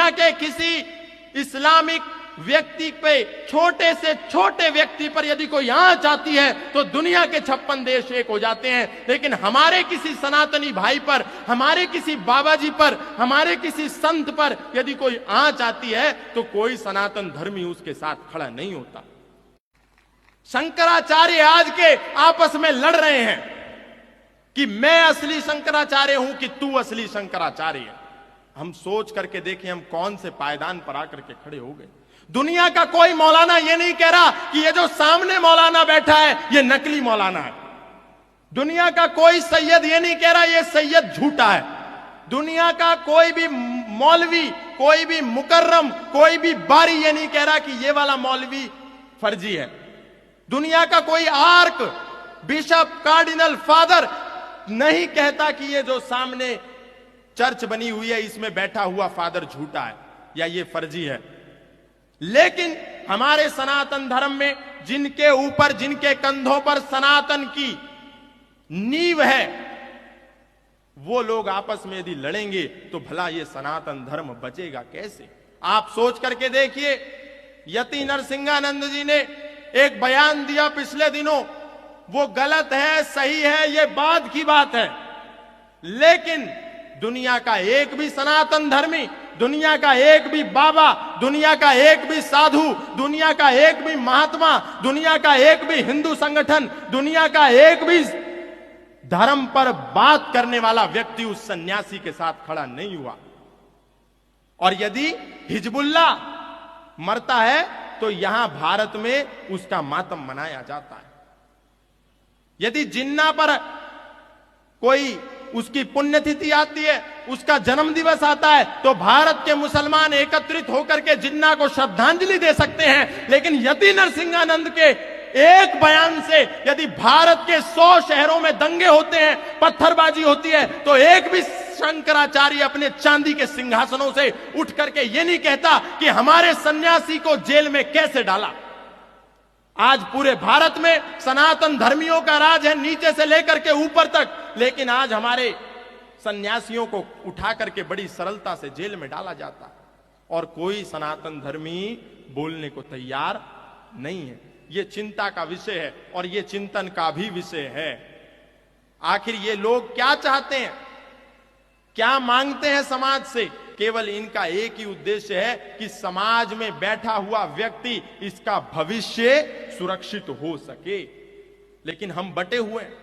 दुनिया के किसी इस्लामिक व्यक्ति पे, छोटे से छोटे व्यक्ति पर यदि कोई आंच आती है तो दुनिया के 56 देश एक हो जाते हैं। लेकिन हमारे किसी सनातनी भाई पर, हमारे किसी बाबा जी पर, हमारे किसी संत पर यदि कोई आंच आती है तो कोई सनातन धर्मी उसके साथ खड़ा नहीं होता। शंकराचार्य आज के आपस में लड़ रहे हैं कि मैं असली शंकराचार्य हूं कि तू असली शंकराचार्य है। हम सोच करके देखें हम कौन से पायदान पर आकर के खड़े हो गए। दुनिया का कोई मौलाना ये नहीं कह रहा कि ये जो सामने मौलाना बैठा है ये नकली मौलाना है। दुनिया का कोई सैयद ये नहीं कह रहा ये सैयद झूठा है। दुनिया का कोई भी मौलवी, कोई भी मुकर्रम, कोई भी बारी ये नहीं कह रहा कि ये वाला मौलवी फर्जी है। दुनिया का कोई आर्क, बिशप, कार्डिनल, फादर नहीं कहता कि ये जो सामने चर्च बनी हुई है इसमें बैठा हुआ फादर झूठा है या ये फर्जी है। लेकिन हमारे सनातन धर्म में जिनके ऊपर, जिनके कंधों पर सनातन की नींव है, वो लोग आपस में यदि लड़ेंगे तो भला ये सनातन धर्म बचेगा कैसे? आप सोच करके देखिए, यति नरसिंहानंद जी ने एक बयान दिया पिछले दिनों, वो गलत है सही है ये बाद की बात है, लेकिन दुनिया का एक भी सनातन धर्मी, दुनिया का एक भी बाबा, दुनिया का एक भी साधु, दुनिया का एक भी महात्मा, दुनिया का एक भी हिंदू संगठन, दुनिया का एक भी धर्म पर बात करने वाला व्यक्ति उस सन्यासी के साथ खड़ा नहीं हुआ। और यदि हिजबुल्लाह मरता है तो यहां भारत में उसका मातम मनाया जाता है। यदि जिन्ना पर कोई उसकी पुण्यतिथि आती है, उसका जन्म दिवस आता है, तो भारत के मुसलमान एकत्रित होकर के जिन्ना को श्रद्धांजलि दे सकते हैं। लेकिन यति नरसिंहानंद के एक बयान से यदि भारत के 100 शहरों में दंगे होते हैं, पत्थरबाजी होती है, तो एक भी शंकराचार्य अपने चांदी के सिंहासनों से उठ करके ये नहीं कहता कि हमारे सन्यासी को जेल में कैसे डाला। आज पूरे भारत में सनातन धर्मियों का राज है, नीचे से लेकर के ऊपर तक, लेकिन आज हमारे सन्यासियों को उठा करके बड़ी सरलता से जेल में डाला जाता है और कोई सनातन धर्मी बोलने को तैयार नहीं है। ये चिंता का विषय है और ये चिंतन का भी विषय है। आखिर ये लोग क्या चाहते हैं, क्या मांगते हैं समाज से? केवल इनका एक ही उद्देश्य है कि समाज में बैठा हुआ व्यक्ति, इसका भविष्य सुरक्षित हो सके। लेकिन हम बटे हुए हैं।